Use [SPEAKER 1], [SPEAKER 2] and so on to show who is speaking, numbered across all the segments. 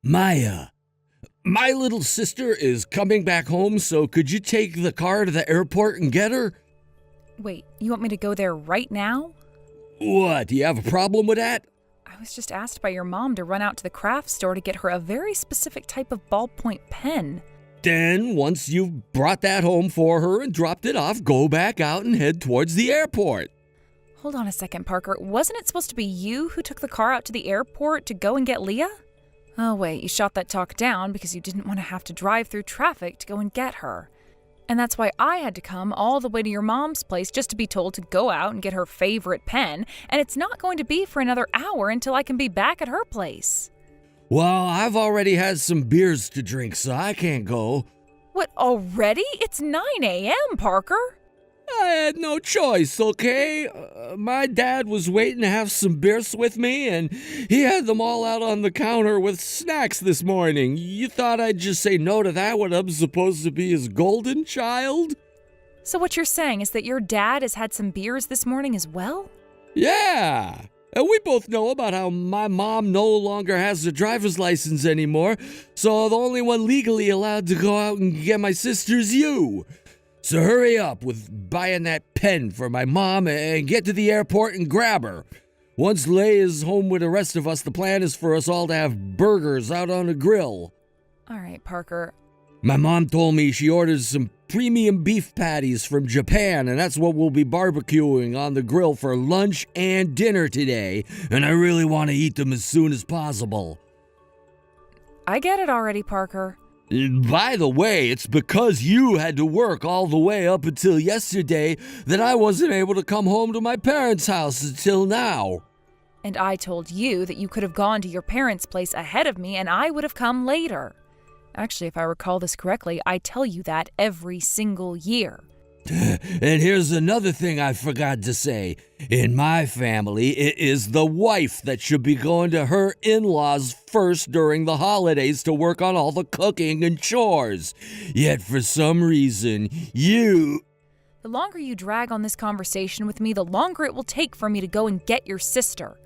[SPEAKER 1] Maya, my little sister is coming back home, so could you take the car to the airport and get her?
[SPEAKER 2] Wait, you want me to go there right now?
[SPEAKER 1] What, do you have a problem with that?
[SPEAKER 2] I was just asked by your mom to run out to the craft store to get her a very specific type of ballpoint pen.
[SPEAKER 1] Then, once you've brought that home for her and dropped it off, go back out and head towards the airport.
[SPEAKER 2] Hold on a second, Parker. Wasn't it supposed to be you who took the car out to the airport to go and get Leah? Oh, wait, you shot that talk down because you didn't want to have to drive through traffic to go and get her. And that's why I had to come all the way to your mom's place just to be told to go out and get her favorite pen, and it's not going to be for another hour until I can be back at her place.
[SPEAKER 1] Well, I've already had some beers to drink, so I can't go.
[SPEAKER 2] What, already? It's 9 a.m., Parker.
[SPEAKER 1] I had no choice, okay? My dad was waiting to have some beers with me, and he had them all out on the counter with snacks this morning. You thought I'd just say no to that when I'm supposed to be his golden child?
[SPEAKER 2] So what you're saying is that your dad has had some beers this morning as well?
[SPEAKER 1] Yeah. And we both know about how my mom no longer has a driver's license anymore, so the only one legally allowed to go out and get my sister's you. So hurry up with buying that pen for my mom and get to the airport and grab her. Once Leigh is home with the rest of us, the plan is for us all to have burgers out on the grill.
[SPEAKER 2] All right, Parker.
[SPEAKER 1] My mom told me she ordered some premium beef patties from Japan, and that's what we'll be barbecuing on the grill for lunch and dinner today, and I really want to eat them as soon as possible.
[SPEAKER 2] I get it already, Parker.
[SPEAKER 1] By the way, it's because you had to work all the way up until yesterday that I wasn't able to come home to my parents' house until now.
[SPEAKER 2] And I told you that you could have gone to your parents' place ahead of me and I would have come later. Actually, if I recall this correctly, I tell you that every single year.
[SPEAKER 1] And here's another thing I forgot to say. In my family, it is the wife that should be going to her in-laws first during the holidays to work on all the cooking and chores. Yet for some reason, you...
[SPEAKER 2] The longer you drag on this conversation with me, the longer it will take for me to go and get your sister.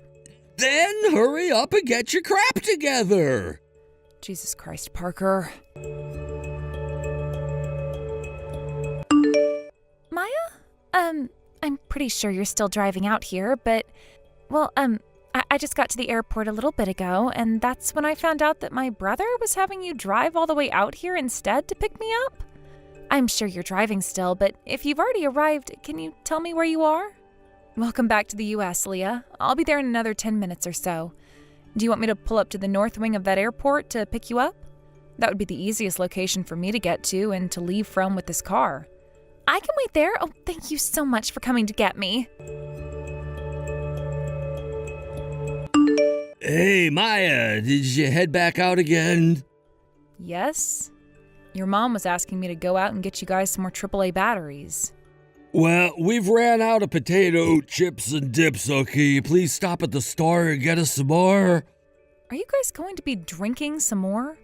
[SPEAKER 1] Then hurry up and get your crap together.
[SPEAKER 2] Jesus Christ, Parker. Maya? I'm pretty sure you're still driving out here, but, well, I just got to the airport a little bit ago, and that's when I found out that my brother was having you drive all the way out here instead to pick me up. I'm sure you're driving still, but if you've already arrived, can you tell me where you are? Welcome back to the U.S., Leah. I'll be there in another 10 minutes or so. Do you want me to pull up to the north wing of that airport to pick you up? That would be the easiest location for me to get to and to leave from with this car. I can wait there. Oh, thank you so much for coming to get me.
[SPEAKER 1] Hey, Maya, did you head back out again?
[SPEAKER 2] Yes. Your mom was asking me to go out and get you guys some more AAA batteries.
[SPEAKER 1] Well, we've ran out of potato chips and dips, so can you please stop at the store and get us some more?
[SPEAKER 2] Are you guys going to be drinking some more?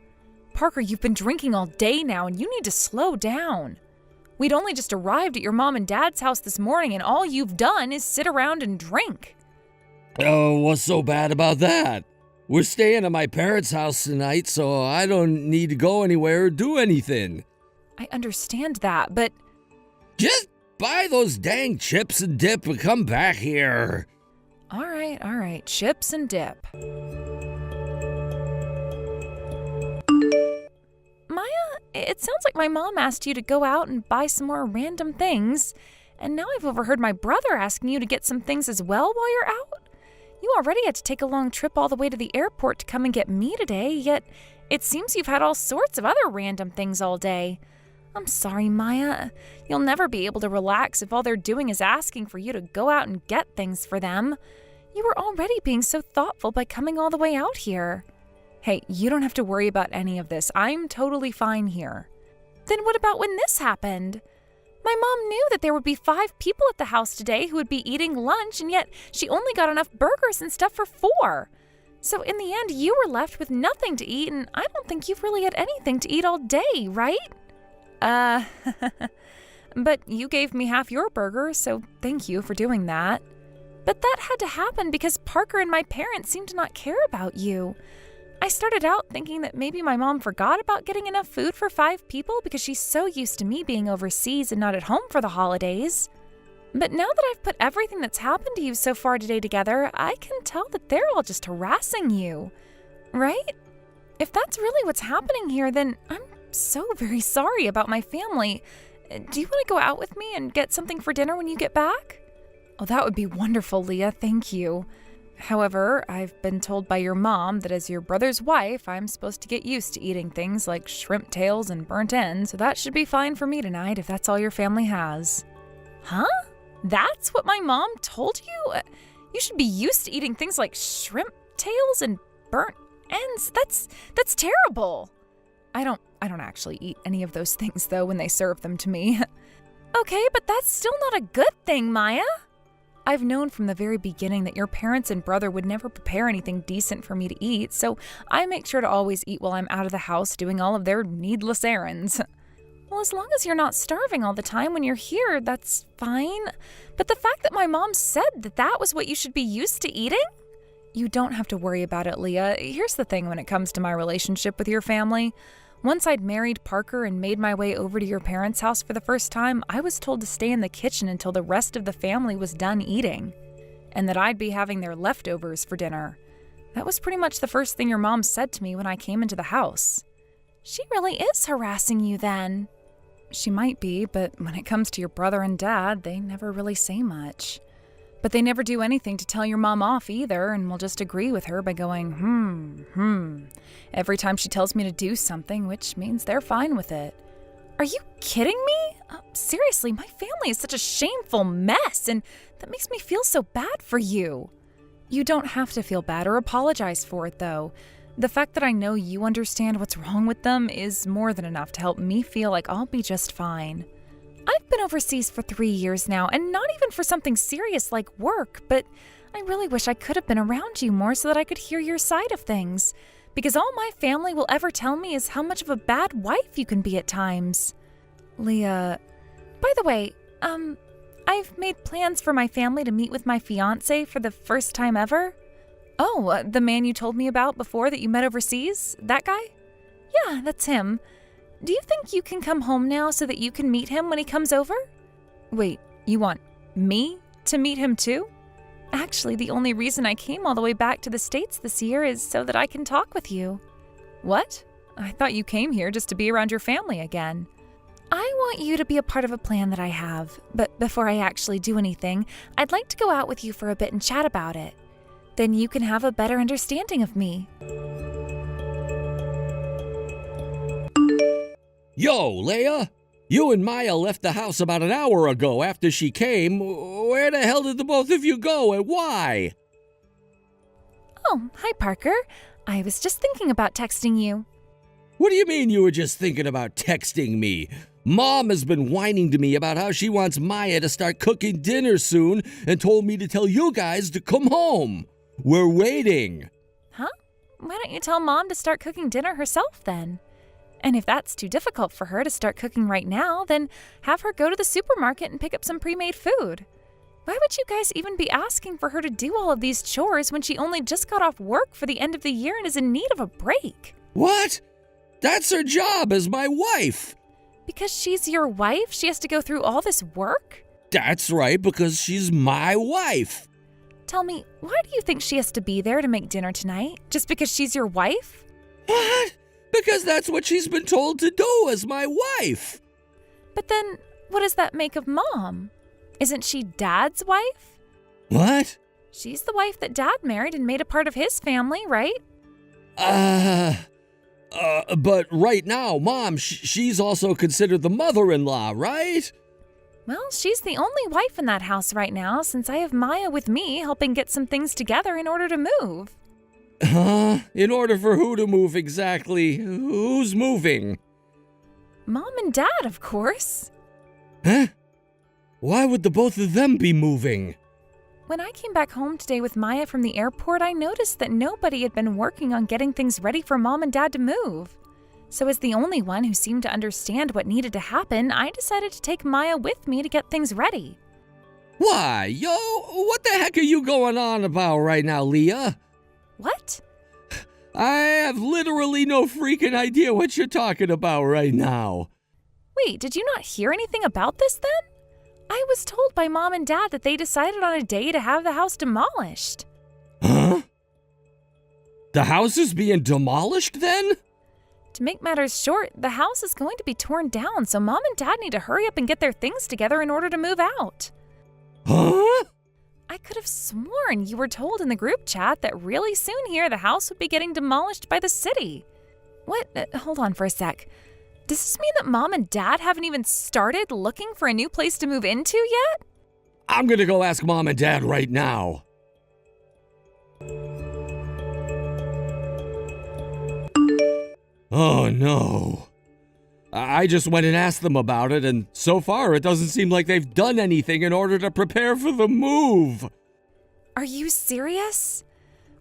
[SPEAKER 2] Parker, you've been drinking all day now and you need to slow down. We'd only just arrived at your mom and dad's house this morning and all you've done is sit around and drink.
[SPEAKER 1] Oh, what's so bad about that? We're staying at my parents' house tonight, so I don't need to go anywhere or do anything.
[SPEAKER 2] I understand that, but...
[SPEAKER 1] Just buy those dang chips and dip and come back here.
[SPEAKER 2] All right, chips and dip. Maya, it sounds like my mom asked you to go out and buy some more random things, and now I've overheard my brother asking you to get some things as well while you're out. You already had to take a long trip all the way to the airport to come and get me today, yet it seems you've had all sorts of other random things all day. I'm sorry, Maya. You'll never be able to relax if all they're doing is asking for you to go out and get things for them. You were already being so thoughtful by coming all the way out here. Hey, you don't have to worry about any of this. I'm totally fine here. Then what about when this happened? My mom knew that there would be 5 people at the house today who would be eating lunch, and yet she only got enough burgers and stuff for 4. So in the end, you were left with nothing to eat, and I don't think you've really had anything to eat all day, right? But you gave me half your burger, so thank you for doing that. But that had to happen because Parker and my parents seem to not care about you. I started out thinking that maybe my mom forgot about getting enough food for 5 people because she's so used to me being overseas and not at home for the holidays. But now that I've put everything that's happened to you so far today together, I can tell that they're all just harassing you. Right? If that's really what's happening here, then I'm so very sorry about my family. Do you want to go out with me and get something for dinner when you get back? Oh, that would be wonderful, Leah. Thank you. However, I've been told by your mom that as your brother's wife, I'm supposed to get used to eating things like shrimp tails and burnt ends, so that should be fine for me tonight if that's all your family has. Huh? That's what my mom told you? You should be used to eating things like shrimp tails and burnt ends. That's terrible. I don't actually eat any of those things though when they serve them to me. Okay, but that's still not a good thing, Maya. I've known from the very beginning that your parents and brother would never prepare anything decent for me to eat, so I make sure to always eat while I'm out of the house doing all of their needless errands. Well, as long as you're not starving all the time when you're here, that's fine. But the fact that my mom said that was what you should be used to eating? You don't have to worry about it, Leah. Here's the thing when it comes to my relationship with your family. Once I'd married Parker and made my way over to your parents' house for the first time, I was told to stay in the kitchen until the rest of the family was done eating, and that I'd be having their leftovers for dinner. That was pretty much the first thing your mom said to me when I came into the house. She really is harassing you then. She might be, but when it comes to your brother and dad, they never really say much. But they never do anything to tell your mom off either, and will just agree with her by going, every time she tells me to do something, which means they're fine with it. Are you kidding me? Seriously, my family is such a shameful mess, and that makes me feel so bad for you. You don't have to feel bad or apologize for it, though. The fact that I know you understand what's wrong with them is more than enough to help me feel like I'll be just fine. I've been overseas for 3 years now, and not even for something serious like work, but I really wish I could have been around you more so that I could hear your side of things, because all my family will ever tell me is how much of a bad wife you can be at times. Leah, by the way, I've made plans for my family to meet with my fiancé for the first time ever. Oh, the man you told me about before that you met overseas? That guy? Yeah, that's him. Do you think you can come home now so that you can meet him when he comes over? Wait, you want me to meet him too? Actually, the only reason I came all the way back to the States this year is so that I can talk with you. What? I thought you came here just to be around your family again. I want you to be a part of a plan that I have, but before I actually do anything, I'd like to go out with you for a bit and chat about it. Then you can have a better understanding of me.
[SPEAKER 1] Yo, Leia! You and Maya left the house about an hour ago after she came. Where the hell did the both of you go and why?
[SPEAKER 2] Oh, hi, Parker. I was just thinking about texting you.
[SPEAKER 1] What do you mean you were just thinking about texting me? Mom has been whining to me about how she wants Maya to start cooking dinner soon and told me to tell you guys to come home. We're waiting.
[SPEAKER 2] Huh? Why don't you tell Mom to start cooking dinner herself then? And if that's too difficult for her to start cooking right now, then have her go to the supermarket and pick up some pre-made food. Why would you guys even be asking for her to do all of these chores when she only just got off work for the end of the year and is in need of a break?
[SPEAKER 1] What? That's her job as my wife.
[SPEAKER 2] Because she's your wife, she has to go through all this work?
[SPEAKER 1] That's right, because she's my wife.
[SPEAKER 2] Tell me, why do you think she has to be there to make dinner tonight? Just because she's your wife?
[SPEAKER 1] What? Because that's what she's been told to do as my wife.
[SPEAKER 2] But then, what does that make of Mom? Isn't she Dad's wife?
[SPEAKER 1] What?
[SPEAKER 2] She's the wife that Dad married and made a part of his family, right?
[SPEAKER 1] But right now, Mom, she's also considered the mother-in-law, right?
[SPEAKER 2] Well, she's the only wife in that house right now since I have Maya with me helping get some things together in order to move.
[SPEAKER 1] In order for who to move exactly? Who's moving?
[SPEAKER 2] Mom and Dad, of course.
[SPEAKER 1] Huh? Why would the both of them be moving?
[SPEAKER 2] When I came back home today with Maya from the airport, I noticed that nobody had been working on getting things ready for Mom and Dad to move. So as the only one who seemed to understand what needed to happen, I decided to take Maya with me to get things ready.
[SPEAKER 1] Why, what the heck are you going on about right now, Leah?
[SPEAKER 2] What?
[SPEAKER 1] I have literally no freaking idea what you're talking about right now.
[SPEAKER 2] Wait, did you not hear anything about this then? I was told by Mom and Dad that they decided on a day to have the house demolished.
[SPEAKER 1] Huh? The house is being demolished then?
[SPEAKER 2] To make matters short, the house is going to be torn down, so Mom and Dad need to hurry up and get their things together in order to move out.
[SPEAKER 1] Huh?
[SPEAKER 2] I could have sworn you were told in the group chat that really soon here the house would be getting demolished by the city. What? Hold on for a sec. Does this mean that Mom and Dad haven't even started looking for a new place to move into yet?
[SPEAKER 1] I'm gonna go ask Mom and Dad right now. Oh no. I just went and asked them about it, and so far it doesn't seem like they've done anything in order to prepare for the move.
[SPEAKER 2] Are you serious?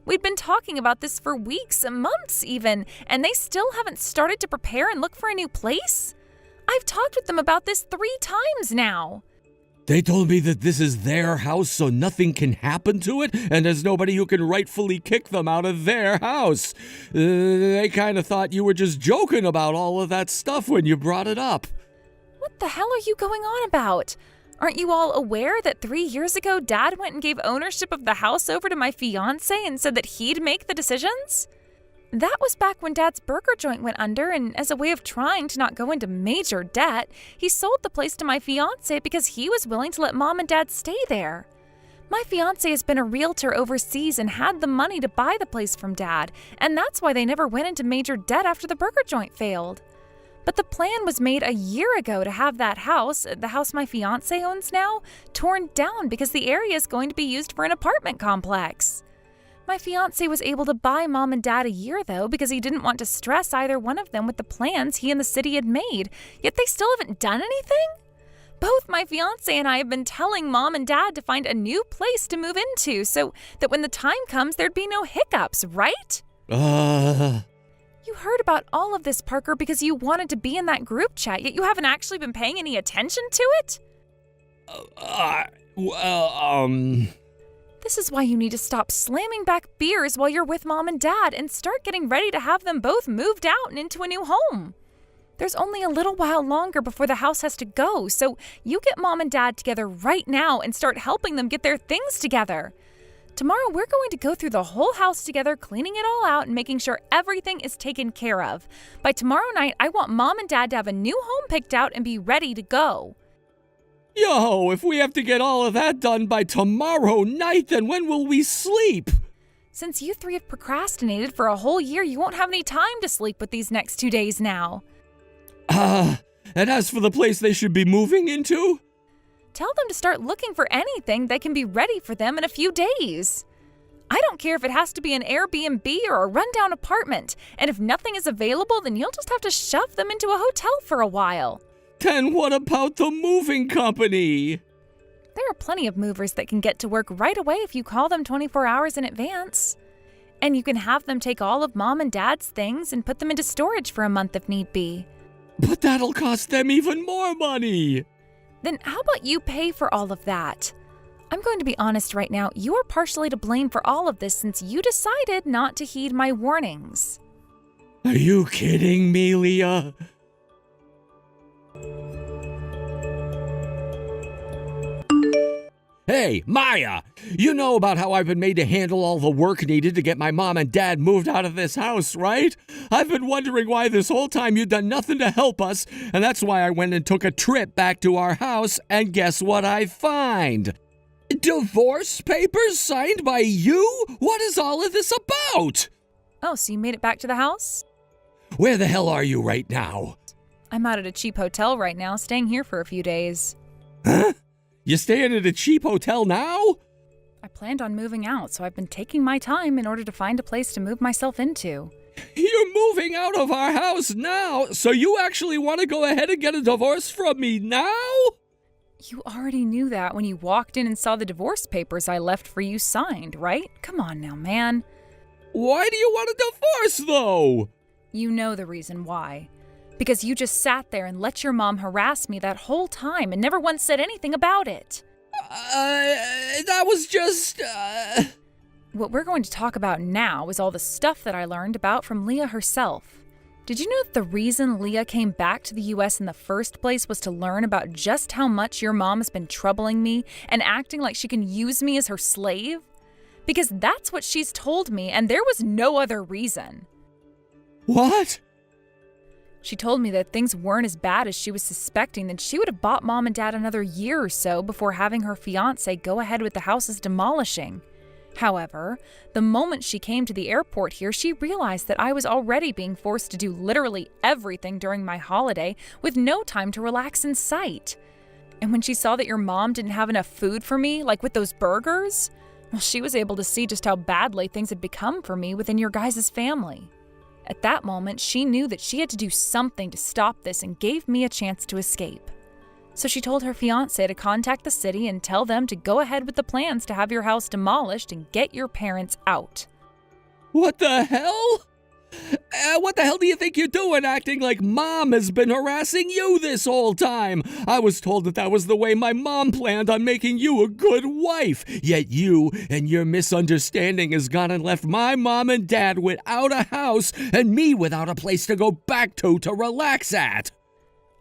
[SPEAKER 2] We'd been talking about this for weeks and months even, and they still haven't started to prepare and look for a new place? I've talked with them about this 3 times now.
[SPEAKER 1] They told me that this is their house, so nothing can happen to it, and there's nobody who can rightfully kick them out of their house. They kind of thought you were just joking about all of that stuff when you brought it up.
[SPEAKER 2] What the hell are you going on about? Aren't you all aware that 3 years ago Dad went and gave ownership of the house over to my fiancé and said that he'd make the decisions? That was back when Dad's burger joint went under, and as a way of trying to not go into major debt, he sold the place to my fiancé because he was willing to let Mom and Dad stay there. My fiancé has been a realtor overseas and had the money to buy the place from Dad, and that's why they never went into major debt after the burger joint failed. But the plan was made a year ago to have that house, the house my fiancé owns now, torn down because the area is going to be used for an apartment complex. My fiancé was able to buy Mom and Dad a year, though, because he didn't want to stress either one of them with the plans he and the city had made, yet they still haven't done anything? Both my fiancé and I have been telling Mom and Dad to find a new place to move into so that when the time comes, there'd be no hiccups, right? You heard about all of this, Parker, because you wanted to be in that group chat, yet you haven't actually been paying any attention to it? This is why you need to stop slamming back beers while you're with Mom and Dad and start getting ready to have them both moved out and into a new home. There's only a little while longer before the house has to go, so you get Mom and Dad together right now and start helping them get their things together. Tomorrow we're going to go through the whole house together, cleaning it all out and making sure everything is taken care of. By tomorrow night, I want Mom and Dad to have a new home picked out and be ready to go.
[SPEAKER 1] Yo, if we have to get all of that done by tomorrow night, then when will we sleep?
[SPEAKER 2] Since you 3 have procrastinated for a whole year, you won't have any time to sleep with these next 2 days now.
[SPEAKER 1] And as for the place they should be moving into?
[SPEAKER 2] Tell them to start looking for anything that can be ready for them in a few days. I don't care if it has to be an Airbnb or a rundown apartment, and if nothing is available, then you'll just have to shove them into a hotel for a while.
[SPEAKER 1] Then what about the moving company?
[SPEAKER 2] There are plenty of movers that can get to work right away if you call them 24 hours in advance. And you can have them take all of Mom and Dad's things and put them into storage for a month if need be.
[SPEAKER 1] But that'll cost them even more money.
[SPEAKER 2] Then how about you pay for all of that? I'm going to be honest right now, you are partially to blame for all of this since you decided not to heed my warnings.
[SPEAKER 1] Are you kidding me, Leah? Hey, Maya! You know about how I've been made to handle all the work needed to get my mom and dad moved out of this house, right? I've been wondering why this whole time you've done nothing to help us, and that's why I went and took a trip back to our house, and guess what I find? Divorce papers signed by you? What is all of this about?
[SPEAKER 2] Oh, so you made it back to the house?
[SPEAKER 1] Where the hell are you right now?
[SPEAKER 2] I'm out at a cheap hotel right now, staying here for a few days.
[SPEAKER 1] Huh? You staying at a cheap hotel now?
[SPEAKER 2] I planned on moving out, so I've been taking my time in order to find a place to move myself into.
[SPEAKER 1] You're moving out of our house now, so you actually want to go ahead and get a divorce from me now?
[SPEAKER 2] You already knew that when you walked in and saw the divorce papers I left for you signed, right? Come on now, man.
[SPEAKER 1] Why do you want a divorce, though?
[SPEAKER 2] You know the reason why. Because you just sat there and let your mom harass me that whole time and never once said anything about it.
[SPEAKER 1] That was just,
[SPEAKER 2] What we're going to talk about now is all the stuff that I learned about from Leah herself. Did you know that the reason Leah came back to the US in the first place was to learn about just how much your mom has been troubling me and acting like she can use me as her slave? Because that's what she's told me, and there was no other reason.
[SPEAKER 1] What?
[SPEAKER 2] She told me that things weren't as bad as she was suspecting, that she would have bought Mom and Dad another year or so before having her fiancé go ahead with the house's demolishing. However, the moment she came to the airport here, she realized that I was already being forced to do literally everything during my holiday with no time to relax in sight. And when she saw that your mom didn't have enough food for me, like with those burgers, well, she was able to see just how badly things had become for me within your guys' family. At that moment, she knew that she had to do something to stop this and gave me a chance to escape. So she told her fiancé to contact the city and tell them to go ahead with the plans to have your house demolished and get your parents out.
[SPEAKER 1] What the hell? What the hell do you think you're doing, acting like Mom has been harassing you this whole time? I was told that was the way my mom planned on making you a good wife. Yet you and your misunderstanding has gone and left my mom and dad without a house and me without a place to go back to relax at.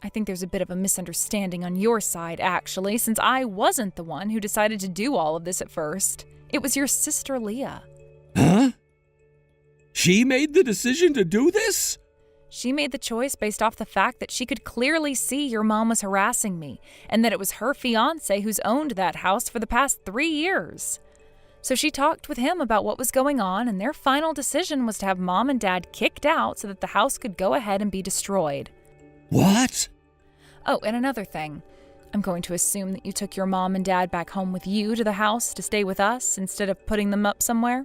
[SPEAKER 2] I think there's a bit of a misunderstanding on your side, actually, since I wasn't the one who decided to do all of this at first. It was your sister, Leah.
[SPEAKER 1] Huh? She made the decision to do this?
[SPEAKER 2] She made the choice based off the fact that she could clearly see your mom was harassing me, and that it was her fiancé who's owned that house for the past 3 years. So she talked with him about what was going on, and their final decision was to have Mom and Dad kicked out so that the house could go ahead and be destroyed.
[SPEAKER 1] What?
[SPEAKER 2] Oh, and another thing. I'm going to assume that you took your mom and dad back home with you to the house to stay with us instead of putting them up somewhere?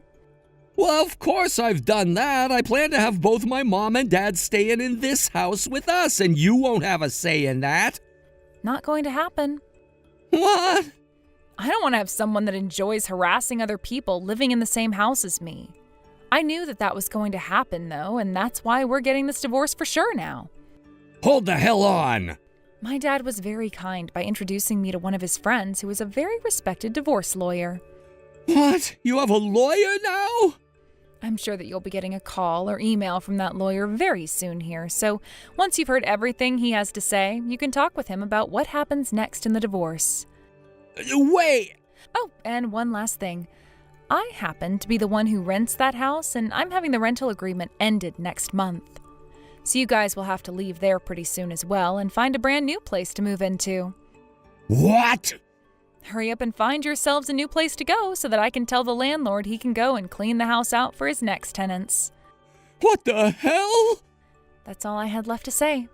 [SPEAKER 1] Well, of course I've done that. I plan to have both my mom and dad staying in this house with us, and you won't have a say in that.
[SPEAKER 2] Not going to happen.
[SPEAKER 1] What?
[SPEAKER 2] I don't want to have someone that enjoys harassing other people living in the same house as me. I knew that was going to happen, though, and that's why we're getting this divorce for sure now.
[SPEAKER 1] Hold the hell on!
[SPEAKER 2] My dad was very kind by introducing me to one of his friends who is a very respected divorce lawyer.
[SPEAKER 1] What? You have a lawyer now?
[SPEAKER 2] I'm sure that you'll be getting a call or email from that lawyer very soon here, so once you've heard everything he has to say, you can talk with him about what happens next in the divorce.
[SPEAKER 1] Wait!
[SPEAKER 2] Oh, and one last thing. I happen to be the one who rents that house, and I'm having the rental agreement ended next month. So you guys will have to leave there pretty soon as well and find a brand new place to move into.
[SPEAKER 1] What?
[SPEAKER 2] Hurry up and find yourselves a new place to go so that I can tell the landlord he can go and clean the house out for his next tenants.
[SPEAKER 1] What the hell?
[SPEAKER 2] That's all I had left to say.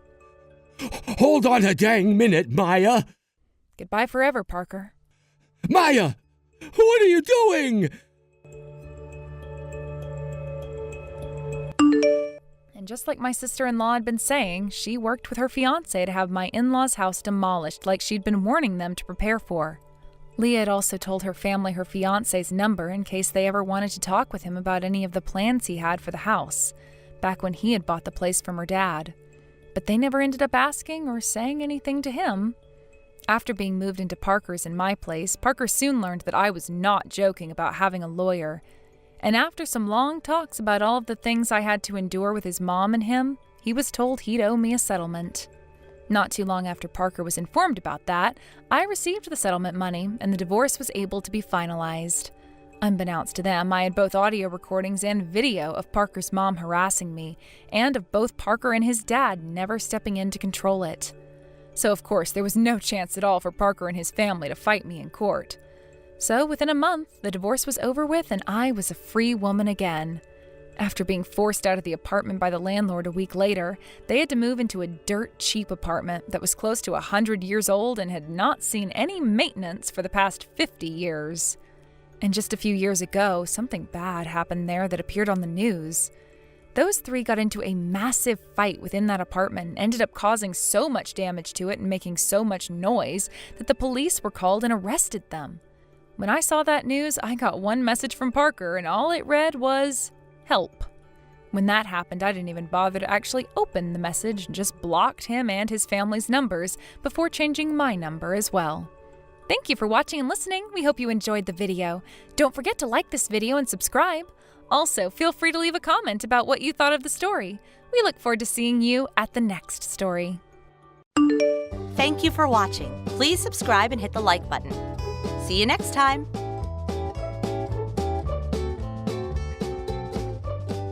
[SPEAKER 1] Hold on a dang minute, Maya.
[SPEAKER 2] Goodbye forever, Parker.
[SPEAKER 1] Maya! What are you doing?
[SPEAKER 2] And just like my sister-in-law had been saying, she worked with her fiancé to have my in-laws' house demolished like she'd been warning them to prepare for. Leah had also told her family her fiancé's number in case they ever wanted to talk with him about any of the plans he had for the house, back when he had bought the place from her dad. But they never ended up asking or saying anything to him. After being moved into Parker's in my place, Parker soon learned that I was not joking about having a lawyer. And after some long talks about all of the things I had to endure with his mom and him, he was told he'd owe me a settlement. Not too long after Parker was informed about that, I received the settlement money and the divorce was able to be finalized. Unbeknownst to them, I had both audio recordings and video of Parker's mom harassing me, and of both Parker and his dad never stepping in to control it. So of course, there was no chance at all for Parker and his family to fight me in court. So within a month, the divorce was over with and I was a free woman again. After being forced out of the apartment by the landlord a week later, they had to move into a dirt-cheap apartment that was close to 100 years old and had not seen any maintenance for the past 50 years. And just a few years ago, something bad happened there that appeared on the news. Those three got into a massive fight within that apartment and ended up causing so much damage to it and making so much noise that the police were called and arrested them. When I saw that news, I got one message from Parker and all it read was, "Help." When that happened, I didn't even bother to actually open the message and just blocked him and his family's numbers before changing my number as well. Thank you for watching and listening. We hope you enjoyed the video. Don't forget to like this video and subscribe. Also, feel free to leave a comment about what you thought of the story. We look forward to seeing you at the next story.
[SPEAKER 3] Thank you for watching. Please subscribe and hit the like button. See you next time.